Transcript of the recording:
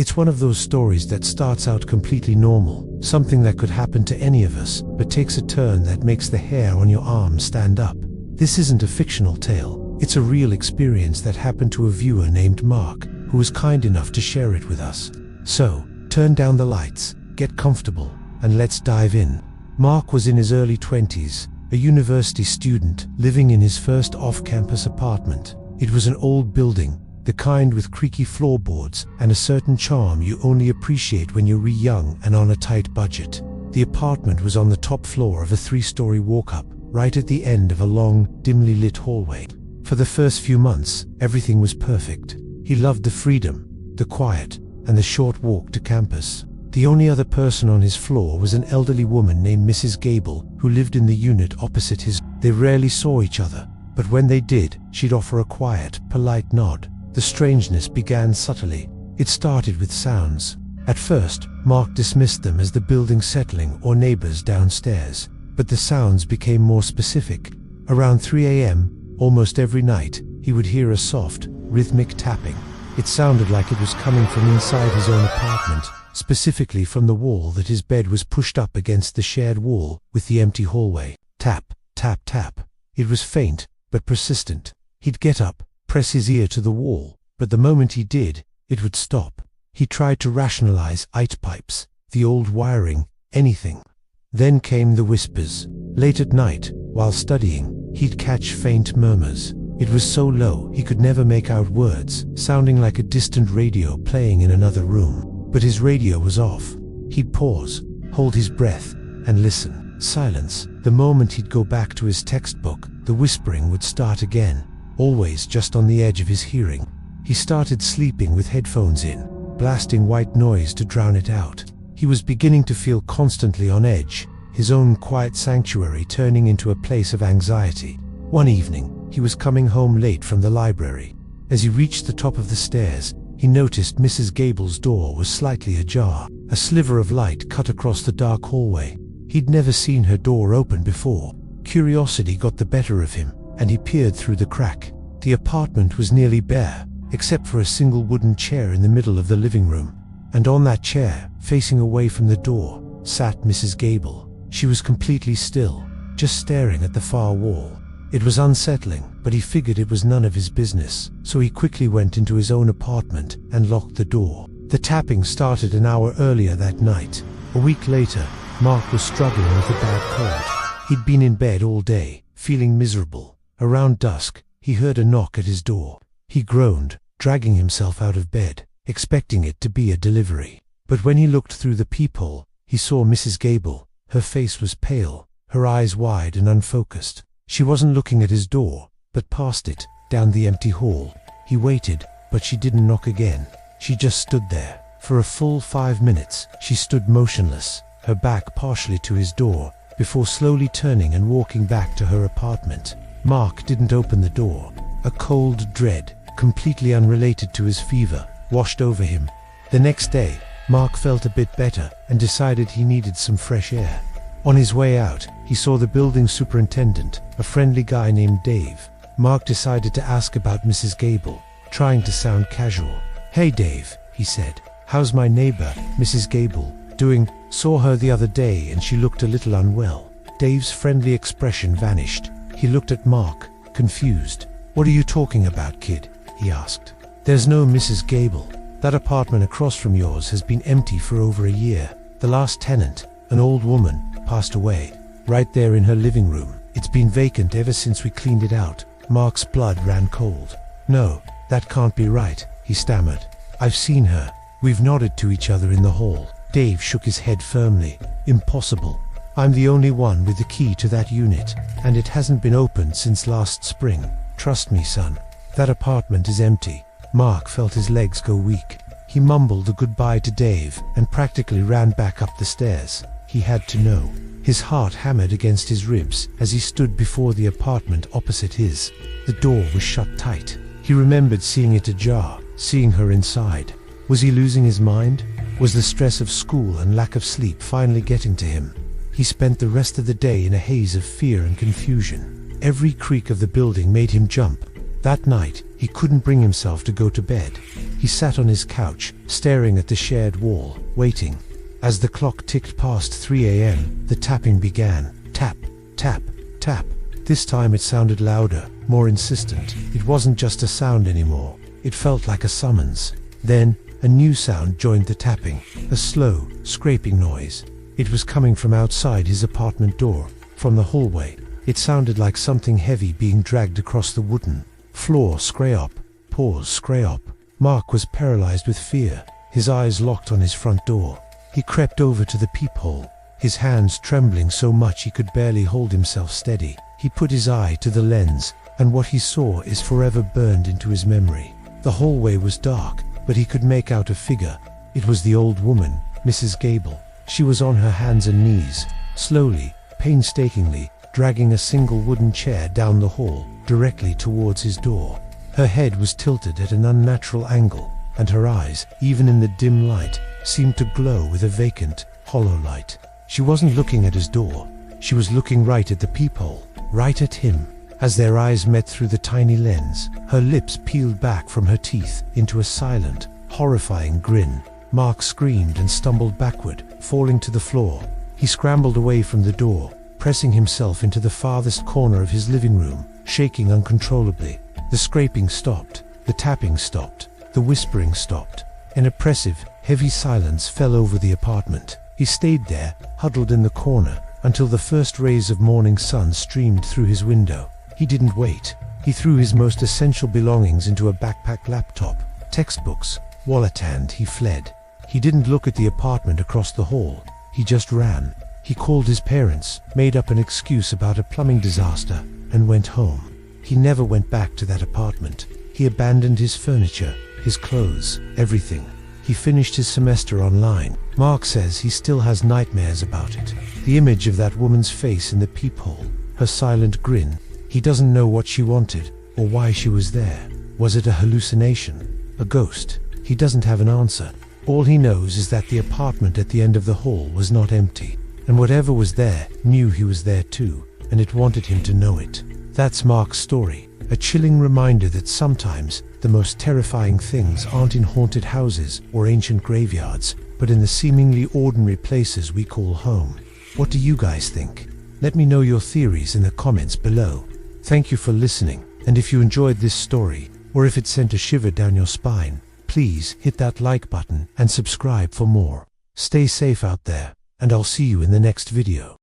It's one of those stories that starts out completely normal, something that could happen to any of us, but takes a turn that makes the hair on your arm stand up. This isn't a fictional tale, it's a real experience that happened to a viewer named Mark, who was kind enough to share it with us. So, turn down the lights, get comfortable, and let's dive in. Mark was in his early 20s, a university student living in his first off-campus apartment. It was an old building, the kind with creaky floorboards and a certain charm you only appreciate when you're young and on a tight budget. The apartment was on the top floor of a 3-story walk-up, right at the end of a long, dimly lit hallway. For the first few months, everything was perfect. He loved the freedom, the quiet, and the short walk to campus. The only other person on his floor was an elderly woman named Mrs. Gable, who lived in the unit opposite his. They rarely saw each other, but when they did, she'd offer a quiet, polite nod. The strangeness began subtly. It started with sounds. At first, Mark dismissed them as the building settling or neighbors downstairs, but the sounds became more specific. Around 3 a.m., almost every night, he would hear a soft, rhythmic tapping. It sounded like it was coming from inside his own apartment, specifically from the wall that his bed was pushed up against the shared wall with the empty hallway. Tap, tap, tap. It was faint, but persistent. He'd get up, press his ear to the wall, but the moment he did, it would stop. He tried to rationalize it pipes, the old wiring, anything. Then came the whispers. Late at night, while studying, he'd catch faint murmurs. It was so low he could never make out words, sounding like a distant radio playing in another room. But his radio was off. He'd pause, hold his breath, and listen. Silence. The moment he'd go back to his textbook, the whispering would start again, always just on the edge of his hearing. He started sleeping with headphones in, blasting white noise to drown it out. He was beginning to feel constantly on edge, his own quiet sanctuary turning into a place of anxiety. One evening, he was coming home late from the library. As he reached the top of the stairs, he noticed Mrs. Gable's door was slightly ajar. A sliver of light cut across the dark hallway. He'd never seen her door open before. Curiosity got the better of him, and he peered through the crack. The apartment was nearly bare, except for a single wooden chair in the middle of the living room. And on that chair, facing away from the door, sat Mrs. Gable. She was completely still, just staring at the far wall. It was unsettling, but he figured it was none of his business, so he quickly went into his own apartment and locked the door. The tapping started an hour earlier that night. A week later, Mark was struggling with a bad cold. He'd been in bed all day, feeling miserable. Around dusk, he heard a knock at his door. He groaned, dragging himself out of bed, expecting it to be a delivery. But when he looked through the peephole, he saw Mrs. Gable. Her face was pale, her eyes wide and unfocused. She wasn't looking at his door, but past it, down the empty hall. He waited, but she didn't knock again. She just stood there. For a full 5 minutes, she stood motionless, her back partially to his door, before slowly turning and walking back to her apartment. Mark didn't open the door. A cold dread, completely unrelated to his fever, washed over him. The next day, Mark felt a bit better and decided he needed some fresh air. On his way out, he saw the building superintendent, a friendly guy named Dave. Mark decided to ask about Mrs. Gable, trying to sound casual. "Hey Dave," he said, "how's my neighbor, Mrs. Gable, doing? Saw her the other day and she looked a little unwell." Dave's friendly expression vanished. He looked at Mark, confused. "What are you talking about, kid?" he asked. "There's no Mrs. Gable. That apartment across from yours has been empty for over a year. The last tenant, an old woman, passed away, right there in her living room. It's been vacant ever since we cleaned it out." Mark's blood ran cold. "No, that can't be right," he stammered. "I've seen her. We've nodded to each other in the hall." Dave shook his head firmly. "Impossible. I'm the only one with the key to that unit, and it hasn't been opened since last spring. Trust me, son. That apartment is empty." Mark felt his legs go weak. He mumbled a goodbye to Dave and practically ran back up the stairs. He had to know. His heart hammered against his ribs as he stood before the apartment opposite his. The door was shut tight. He remembered seeing it ajar, seeing her inside. Was he losing his mind? Was the stress of school and lack of sleep finally getting to him? He spent the rest of the day in a haze of fear and confusion. Every creak of the building made him jump. That night, He couldn't bring himself to go to bed. He sat on his couch, staring at the shared wall, waiting. As the clock ticked past 3 a.m., the tapping began. Tap, tap, tap. This time it sounded louder, more insistent. It wasn't just a sound anymore. It felt like a summons. Then, a new sound joined the tapping, a slow, scraping noise. It was coming from outside his apartment door, from the hallway. It sounded like something heavy being dragged across the wooden floor. Scrap, pause, scrap. Mark was paralyzed with fear, his eyes locked on his front door. He crept over to the peephole, his hands trembling so much he could barely hold himself steady. He put his eye to the lens, and what he saw is forever burned into his memory. The hallway was dark, but he could make out a figure. It was the old woman, Mrs. Gable. She was on her hands and knees, slowly, painstakingly, dragging a single wooden chair down the hall, directly towards his door. Her head was tilted at an unnatural angle, and her eyes, even in the dim light, seemed to glow with a vacant, hollow light. She wasn't looking at his door. She was looking right at the peephole, right at him. As their eyes met through the tiny lens, her lips peeled back from her teeth into a silent, horrifying grin. Mark screamed and stumbled backward, falling to the floor. He scrambled away from the door, pressing himself into the farthest corner of his living room, shaking uncontrollably. The scraping stopped, the tapping stopped, the whispering stopped. An oppressive, heavy silence fell over the apartment. He stayed there, huddled in the corner, until the first rays of morning sun streamed through his window. He didn't wait. He threw his most essential belongings into a backpack, laptop, textbooks, wallet, and he fled. He didn't look at the apartment across the hall. He just ran. He called his parents, made up an excuse about a plumbing disaster, and went home. He never went back to that apartment. He abandoned his furniture, his clothes, everything. He finished his semester online. Mark says he still has nightmares about it. The image of that woman's face in the peephole, her silent grin. He doesn't know what she wanted, or why she was there. Was it a hallucination? A ghost? He doesn't have an answer. All he knows is that the apartment at the end of the hall was not empty, and whatever was there knew he was there too, and it wanted him to know it. That's Mark's story, a chilling reminder that sometimes the most terrifying things aren't in haunted houses or ancient graveyards, but in the seemingly ordinary places we call home. What do you guys think? Let me know your theories in the comments below. Thank you for listening, and if you enjoyed this story, or if it sent a shiver down your spine, please hit that like button and subscribe for more. Stay safe out there, and I'll see you in the next video.